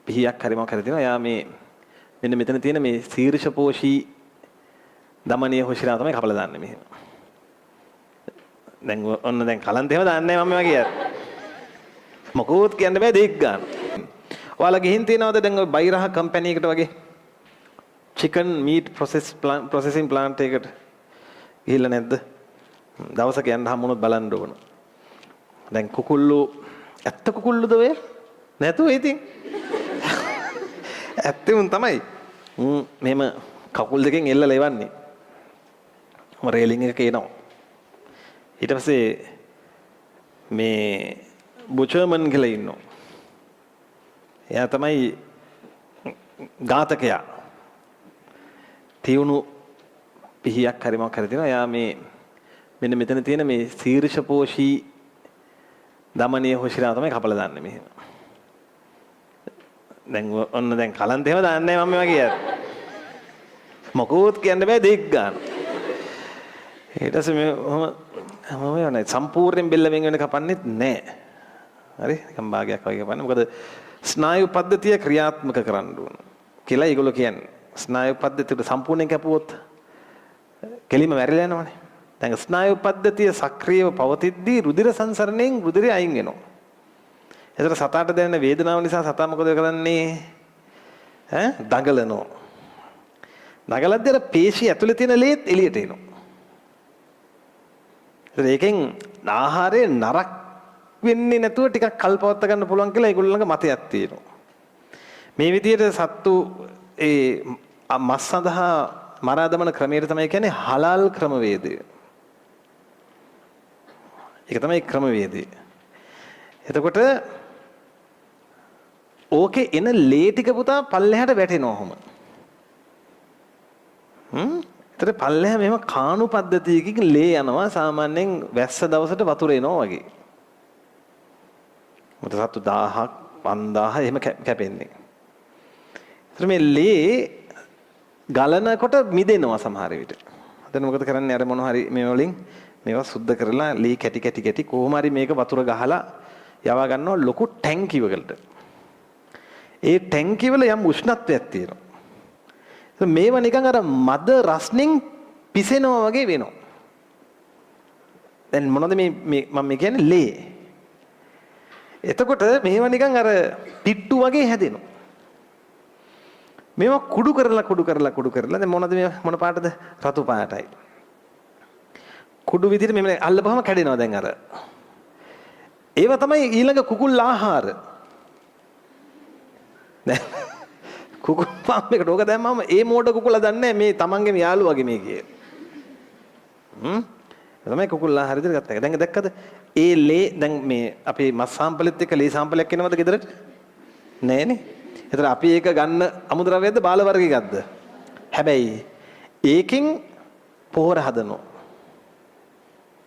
පිහියක් හරි මොකක් හරි තියෙනවා. එයා මේ මෙන්න මෙතන තියෙන මේ ශීර්ෂපෝෂී දමනීය හොෂිරා තමයි කපලා දාන්නේ මෙහෙම. දැන් ඔන්න දැන් කලන්ත එහෙම දාන්නේ නැහැ මම මේවා කියත්. මොකෝත් කියන්න බෑ දෙයක් ගන්න. ඔයාලා ගිහින් තියනවද දැන් ඔය බයිරහ කම්පැනි එකට වගේ chicken meat processing plant එකකට ගිහිල්ලා නැද්ද? දවසක යන්න හම්බුනොත් බලන්න ඕන. දැන් කුකුල්ලු ඇත්ත කුකුල්ලුද ඔය? නැතුව ඉතින්. ඇත්තේ උන් තමයි. මෙහෙම කකුල් දෙකෙන් එල්ලලා එවන්නේ. රේලින් එක කේනවා. ඊට පස්සේ මේ බුචර්මන් කියලා ඉන්නවා. එයා තමයි ඝාතකයා. තියුණු පිහියක් හරි මොකක් හරි තියෙනවා. එයා මේ මෙන්න මෙතන තියෙන මේ ශීර්ෂපෝෂී දමනීය හොෂිරා තමයි කපලා දාන්නේ මෙහෙම. දැන් ඔන්න දැන් කලන්ත එහෙම දාන්නේ නැහැ මම මේවා කියත්. මොකෝත් කියන්න බෑ දෙයක් ගන්න. ඊට පස්සේ මම යන්නේ සම්පූර්ණයෙන් බෙල්ල වෙන කපන්නෙත් නැහැ. හරි? නිකන් භාගයක් වගේ කපන්නේ. මොකද ස්නායු පද්ධතිය ක්‍රියාත්මක කරන්න ඕන කියලා ඒගොල්ලෝ කියන්නේ. ස්නායු පද්ධතිය සම්පූර්ණයෙන් කැපුවොත් කෙලිම මැරිලා යනවනේ. දැන් ස්නායු පද්ධතිය සක්‍රියව පවතිද්දී රුධිර සංසරණයෙන් රුධිරය අයින් වෙනවා. ඒතර සතාට දැනෙන වේදනාව නිසා සතා මොකද කරන්නේ? දඟලනවා. දඟලද්දී අර පේශි ඇතුලේ තියෙන ලේත් එළියට එනවා. ඒතර ඒකෙන් ආහාරයේ නරක වෙන්නේ නැතුව ටිකක් කල්පවත්ත ගන්න පුළුවන් කියලා ඒගොල්ලෝ ළඟ මතයක් තියෙනවා. මේ විදිහට සත්තු ඒ මස් සඳහා මරා දමන ක්‍රමයට තමයි කියන්නේ හලාල් ක්‍රමවේදය. ඒක තමයි ක්‍රමවේදය. එතකොට ඕකේ එන ලේ ටික පුතා පල්ලෙහාට වැටෙනවා ඔහොම. ඒතර පල්ලෙහා මෙහෙම කාණු පද්ධතියකින් ලේ යනවා සාමාන්‍යයෙන් වැස්ස දවසට වතුර එනවා වගේ. මොකද සත්තු 1000ක් 5000 එහෙම කැපෙන්නේ. ඒතර මේ ලේ ගලනකොට මිදෙනවා සමහර විට. දැන් මොකද කරන්නේ අර මොන හරි මේ වලින් මේවා සුද්ධ කරලා ලී කැටි කැටි කොහොම හරි මේක වතුර ගහලා යවා ගන්නවා ලොකු ටැංකි වලට. ඒ ටැංකි වල යම් උෂ්ණත්වයක් තියෙනවා. මේවා නිකන් අර මද රස්නෙන් පිසෙනවා වගේ වෙනවා. දැන් මොනවද මේ මම කියන්නේ ලේ. එතකොට මේවා නිකන් අර පිට්ටු වගේ හැදෙනවා. මේවා කුඩු කරලා දැන් මොනවද මේ මොන පාටද? රතු පාටයි. කුඩු විදිහට මෙන්න අල්ලපුවම කැඩෙනවා දැන් අර. ඒවා තමයි ඊළඟ කුකුල් ආහාර. දැන් කුකුල් ෆාම් එකට ඕක දැම්මම ඒ මෝඩ කුකුලා දන්නේ මේ තමන්ගේම යාළුවාගේ මේ කියේ. තමයි කුකුල් ආහාර විදිහට ගත්තා. දැන් දැක්කද? ඒ ලේ දැන් මේ අපේ මස් සාම්පලෙත් එක්ක ලේ සාම්පලයක් එනවද ගෙදරට? නෑනේ. ඒතර අපි ඒක ගන්න අමුද්‍රව්‍යයක්ද බාල වර්ගයක්ද? හැබැයි ඒකෙන් පොහොර හදනවා.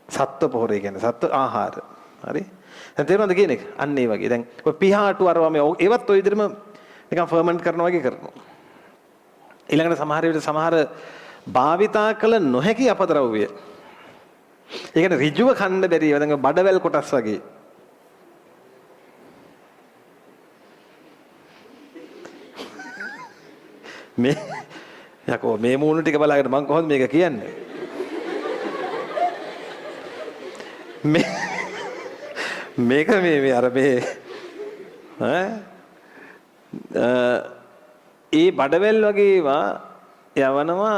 සත්ත්ව පොහොරේ කියන්නේ සත්ත්ව ආහාර. හරි? දැන් තේරුණාද කියන එක? අන්න ඒ වගේ. දැන් ඔය පිහාටු අරවා මේ ඒවත් ඔය විදිහටම නිකන් ෆර්මන්ට් කරනවා වගේ කරනවා. ඊළඟට සමහර විට සමහර භාවිතා කළ නොහැකි අපද්‍රව්‍ය. ඒ කියන්නේ ඍජුව කන්න බැරි ඒවා දැන් බඩවැල් කොටස් වගේ. මේ යකෝ මේ මූණු ටික බලාගෙන මම කොහොමද මේක කියන්නේ? මේක මේ අර මේ ඒ බඩවැල් වගේ ඒවා යවනවා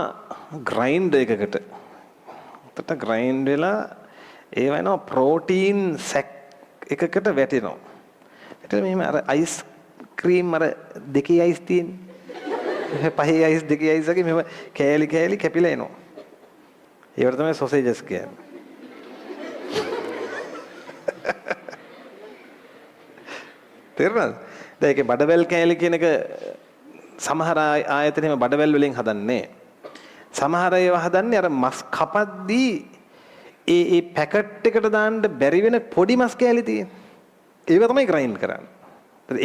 ග්‍රයින්ඩ් එකකට. උතට ග්‍රයින්ඩ් වෙලා ඒ වෙනවා ප්‍රෝටීන් සැක් එකකට වැටෙනවා. ඒකට මෙහෙම අර අයිස් ක්‍රීම් අර දෙකේ අයිස් තියෙන්නේ. පහේ අයිස් දෙකේ අයිස් වගේ මෙහෙම කෑලි කැපිලා එනවා. ඒවට තමයි සොසේජස් කියන්නේ. තේරුණාද? දැන් ඒකේ බඩවැල් කෑලි කියන එක සමහර ආයතනෙම බඩවැල් වලින් හදන්නේ. සමහර ඒවා හදන්නේ අර මස් කපද්දී ඒ පැකට් එකට දාන්න බැරි වෙන පොඩි මස් කෑලි තියෙන. ඒව තමයි ග්‍රයින්ඩ් කරන්නේ.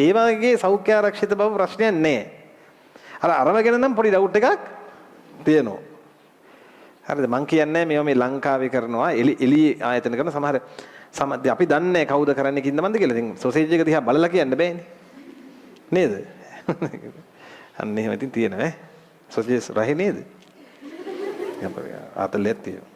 ඒ වගේ සෞඛ්‍ය ආරක්ෂිත බව ප්‍රශ්නයක් නැහැ. අරව ගැන නම් පොඩි ඩවුට් එකක් තියෙනවා. හරිද? මං කියන්නේ මේවා මේ ලංකාවේ කරනවා එලි ආයතන කරන සමහර අපි දන්නේ කවුද කරන්නේ කින්ද මන්ද කියලා. ඉතින් සොසේජ් එක දිහා බලලා කියන්න බෑනේ. නේද? අන්න එහෙම ඉතින් තියෙනවා ඈ. සොජේස් රහේ නේද? අපේ අතලෙත් තියෙනවා.